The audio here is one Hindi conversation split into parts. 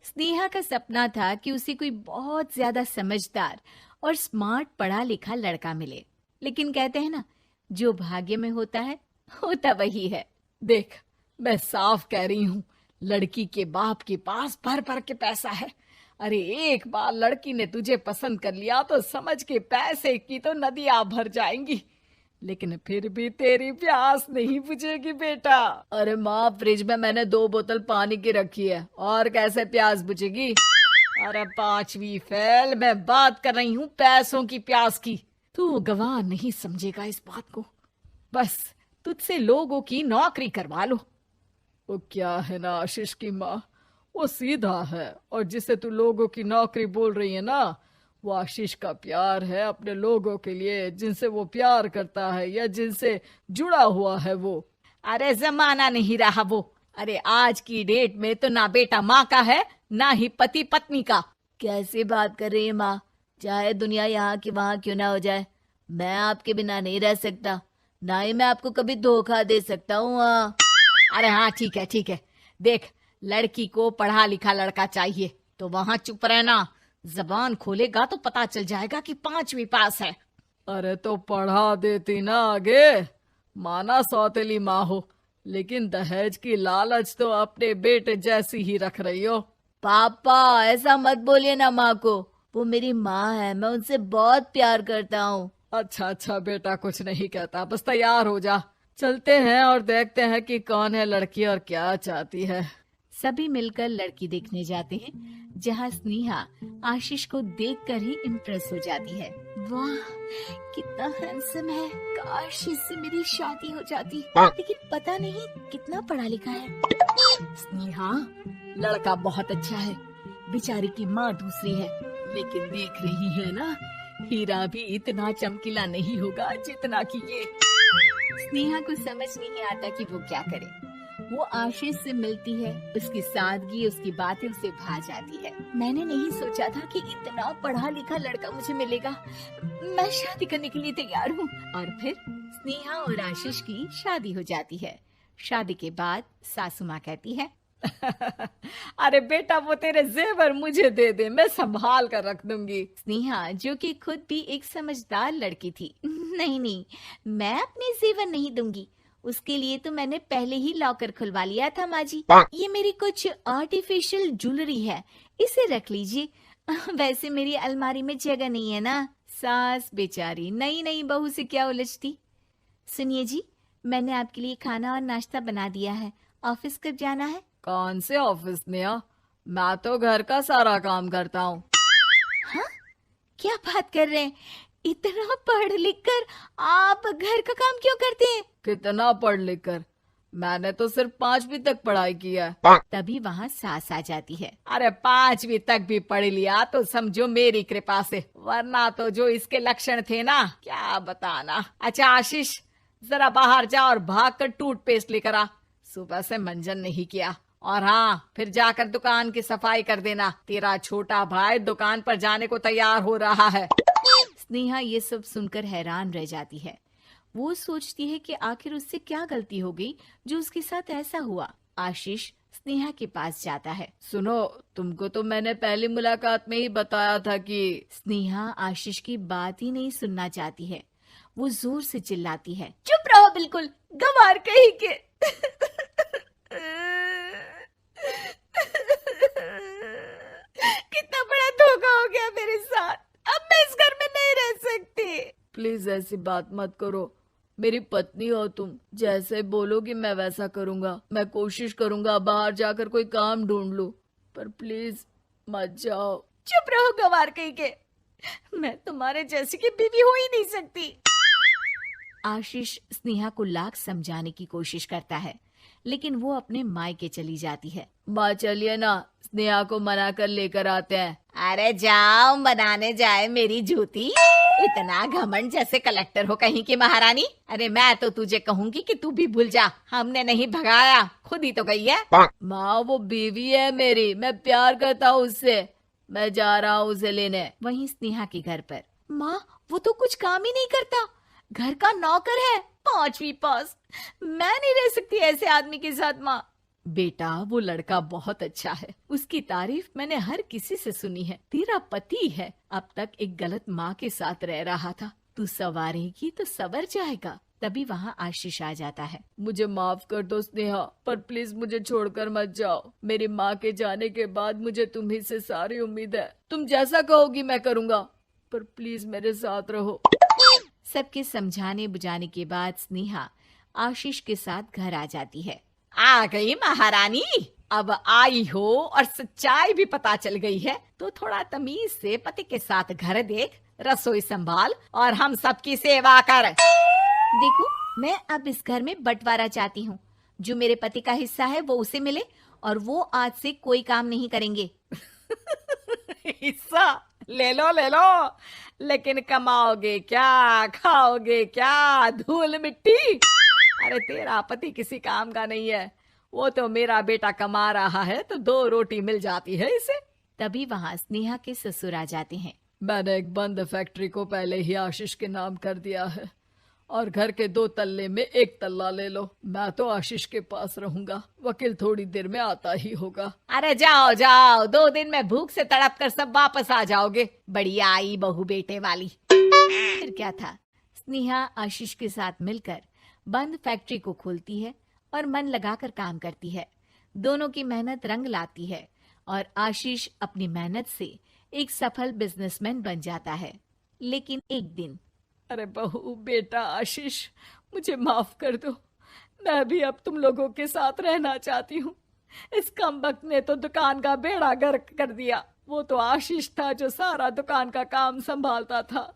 स्नेहा का सपना था कि उसे कोई बहुत ज्यादा समझदार और स्मार्ट पढ़ा लिखा लड़का मिले, लेकिन कहते हैं ना, जो भाग्य में होता है होता वही है। देख, मैं साफ कह रही हूँ, लड़की के बाप के पास भर भर के पैसा है। अरे एक बार लड़की ने तुझे पसंद कर लिया तो समझ के पैसे की तो नदियां भर जाएंगी, लेकिन फिर भी तेरी प्यास नहीं बुझेगी बेटा। अरे माँ, फ्रिज में मैंने 2 बोतल पानी की रखी है, और कैसे प्यास बुझेगी? अरे 5वीं फेल, मैं बात कर रही हूँ पैसों की प्यास की। तू गवाह नहीं समझेगा इस बात को। बस तुझसे लोगों की नौकरी करवा लो। वो क्या है ना आशीष की माँ, वो सीधा है, और जिसे तू लोगों की नौकरी बोल रही है ना, वो आशीष का प्यार है अपने लोगों के लिए, जिनसे वो प्यार करता है या जिनसे जुड़ा हुआ है वो। अरे जमाना नहीं रहा वो। अरे आज की डेट में तो ना बेटा माँ का है, ना ही पति पत्नी का। कैसी बात कर रही है माँ? चाहे दुनिया यहाँ की वहाँ क्यों ना हो जाए, मैं आपके बिना नहीं रह सकता, ना ही मैं आपको कभी धोखा दे सकता हूँ। अरे हाँ, ठीक है ठीक है। देख, लड़की को पढ़ा लिखा लड़का चाहिए तो वहां चुप रहना। जबान खोलेगा तो पता चल जाएगा कि 5वीं पास है। अरे तो पढ़ा देती ना आगे। माना सौतेली माँ हो, लेकिन दहेज की लालच तो अपने बेटे जैसी ही रख रही हो। पापा ऐसा मत बोलिए ना माँ को, वो मेरी माँ है, मैं उनसे बहुत प्यार करता हूँ। अच्छा अच्छा बेटा, कुछ नहीं कहता, बस तैयार हो जा, चलते हैं और देखते हैं कि कौन है लड़की और क्या चाहती है। सभी मिलकर लड़की देखने जाते हैं, जहाँ स्नेहा आशीष को देखकर ही इम्प्रेस हो जाती है। वाह, कितना हैंडसम है, काश इससे मेरी शादी हो जाती, लेकिन पता नहीं कितना पढ़ा लिखा है। स्नेहा, लड़का बहुत अच्छा है, बेचारी की माँ दूसरी है, लेकिन देख रही है ना, हीरा भी इतना चमकीला नहीं होगा जितना कि ये। स्नेहा को समझ नहीं आता कि वो क्या करे। वो आशीष से मिलती है, उसकी सादगी, उसकी बातें उसे भा जाती है। मैंने नहीं सोचा था कि इतना पढ़ा लिखा लड़का मुझे मिलेगा। मैं शादी करने के लिए तैयार हूँ। और फिर स्नेहा और आशीष की शादी हो जाती है। शादी के बाद सासू माँ कहती है, अरे बेटा, वो तेरे जेवर मुझे दे दे, मैं संभाल कर रख दूंगी। स्नेहा, जो कि खुद भी एक समझदार लड़की थी, नहीं नहीं, मैं अपने जेवर नहीं दूंगी। उसके लिए तो मैंने पहले ही लॉकर खुलवा लिया था माँ जी। ये मेरी कुछ आर्टिफिशियल ज्वेलरी है, इसे रख लीजिए। वैसे मेरी अलमारी में जगह नहीं है ना। सास बेचारी नई नई बहू से क्या उलझती। सुनिए जी, मैंने आपके लिए खाना और नाश्ता बना दिया है। ऑफिस कब जाना है? कौन से ऑफिस में? मैं तो घर का सारा काम करता हूँ। हाँ, क्या बात कर रहे हैं? इतना पढ़ लिख कर आप घर का काम क्यों करते हैं? कितना पढ़ लिख कर? मैंने तो सिर्फ 5वीं तक पढ़ाई की है। तभी वहाँ सास आ जाती है। अरे 5वीं तक भी पढ़ लिया तो समझो मेरी कृपा से, वरना तो जो इसके लक्षण थे ना, क्या बताना। अच्छा आशीष, जरा बाहर जा और भाग कर टूथपेस्ट लेकर आ। सुबह से मंजन नहीं किया। और हाँ, फिर जाकर दुकान की सफाई कर देना। तेरा छोटा भाई दुकान पर जाने को तैयार हो रहा है। स्नेहा ये सब सुनकर हैरान रह जाती है। वो सोचती है कि आखिर उससे क्या गलती हो गई जो उसके साथ ऐसा हुआ। आशीष स्नेहा के पास जाता है। सुनो, तुमको तो मैंने पहली मुलाकात में ही बताया था कि। स्नेहा आशीष की बात ही नहीं सुनना चाहती है। वो जोर से चिल्लाती है, चुप रहो बिल्कुल, गंवार कहीं के। कितना बड़ा धोखा हो गया मेरे साथ। अब मैं इस घर में नहीं रह सकती। प्लीज ऐसी बात मत करो, मेरी पत्नी हो तुम, जैसे बोलोगी मैं वैसा करूंगा। मैं कोशिश करूंगा बाहर जाकर कोई काम ढूंढ लूं, पर प्लीज मत जाओ। चुप रहो गंवार कहीं के, मैं तुम्हारे जैसी की बीवी हो ही नहीं सकती। आशीष स्नेहा को लाख समझाने की कोशिश करता है, लेकिन वो अपने मायके चली जाती है। माँ चलिए ना, स्नेहा को मना कर लेकर आते हैं। अरे जाओ, बनाने जाए मेरी जूती। इतना घमंड, जैसे कलेक्टर हो कहीं की महारानी। अरे मैं तो तुझे कहूंगी कि तू भी भूल जा, हमने नहीं भगाया, खुद ही तो गई है। माँ वो बीवी है मेरी, मैं प्यार करता हूँ उससे, मैं जा रहा हूँ उसे लेने। वहीं स्नेहा के घर पर, माँ वो तो कुछ काम ही नहीं करता, घर का नौकर है, 5वीं पास। मैं नहीं रह सकती ऐसे आदमी के साथ माँ। बेटा वो लड़का बहुत अच्छा है, उसकी तारीफ मैंने हर किसी से सुनी है। तेरा पति है, अब तक एक गलत माँ के साथ रह रहा था, तू संवारेगी तो संवर जाएगा। तभी वहाँ आशीष आ जाता है। मुझे माफ कर दो स्नेहा, पर प्लीज मुझे छोड़कर मत जाओ। मेरी माँ के जाने के बाद मुझे तुम्ही से सारी उम्मीद है। तुम जैसा कहोगी मैं करूँगा, पर प्लीज मेरे साथ रहो। सबके समझाने बुझाने के बाद स्नेहा आशीष के साथ घर आ जाती है। आ गई महारानी, अब आई हो और सच्चाई भी पता चल गई है, तो थोड़ा तमीज से पति के साथ घर देख, रसोई संभाल और हम सबकी सेवा कर। देखो, मैं अब इस घर में बंटवारा चाहती हूँ। जो मेरे पति का हिस्सा है वो उसे मिले और वो आज से कोई काम नहीं करेंगे। हिस्सा ले लो, लेकिन कमाओगे क्या, खाओगे क्या, धूल मिट्टी। अरे तेरा पति किसी काम का नहीं है, वो तो मेरा बेटा कमा रहा है तो 2 रोटी मिल जाती है इसे। तभी वहाँ स्नेहा के ससुर आ जाते हैं। मैंने एक बंद फैक्ट्री को पहले ही आशीष के नाम कर दिया है और घर के 2 तल्ले में 1 तल्ला ले लो। मैं तो आशीष के पास रहूंगा, वकील थोड़ी देर में आता ही होगा। अरे जाओ जाओ, 2 दिन में भूख से तड़प कर सब वापस आ जाओगे। बढ़िया आई बहू बेटे वाली। फिर क्या था, स्नेहा आशीष के साथ मिलकर बंद फैक्ट्री को खोलती है और मन लगाकर काम करती है। दोनों की मेहनत रंग लाती है और आशीष अपनी मेहनत से एक सफल बिजनेसमैन बन जाता है। लेकिन एक दिन, अरे बहू बेटा आशीष, मुझे माफ कर दो, मैं भी अब तुम लोगों के साथ रहना चाहती हूँ। इस कमबख्त ने तो दुकान का बेड़ा गर्क कर दिया। वो तो आशीष था जो सारा दुकान का काम संभालता था।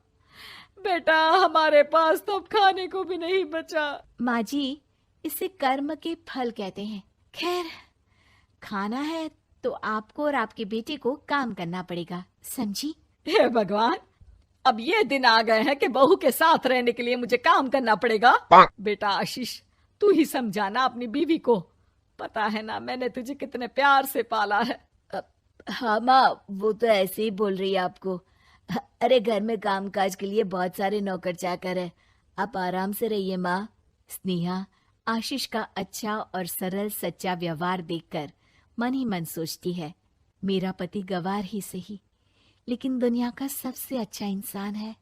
बेटा हमारे पास तो अब खाने को भी नहीं बचा। माँ जी, इसे कर्म के फल कहते हैं। खैर, खाना है तो आपको और आपके बेटे को काम करना पड़ेगा, समझी? हे भगवान, अब ये दिन आ गए हैं कि बहू के साथ रहने के लिए मुझे काम करना पड़ेगा। बेटा आशीष, तू ही समझाना अपनी बीवी को। पता है ना मैंने तुझे कितने प्यार से पाला है। हाँ माँ, वो तो ऐसे ही बोल रही है आपको। अरे घर में कामकाज के लिए बहुत सारे नौकर चाकर है, आप आराम से रहिए माँ। स्नेहा आशीष का अच्छा और सरल सच्चा व्यवहार देखकर मन ही मन सोचती है, मेरा पति गवार ही सही, लेकिन दुनिया का सबसे अच्छा इंसान है।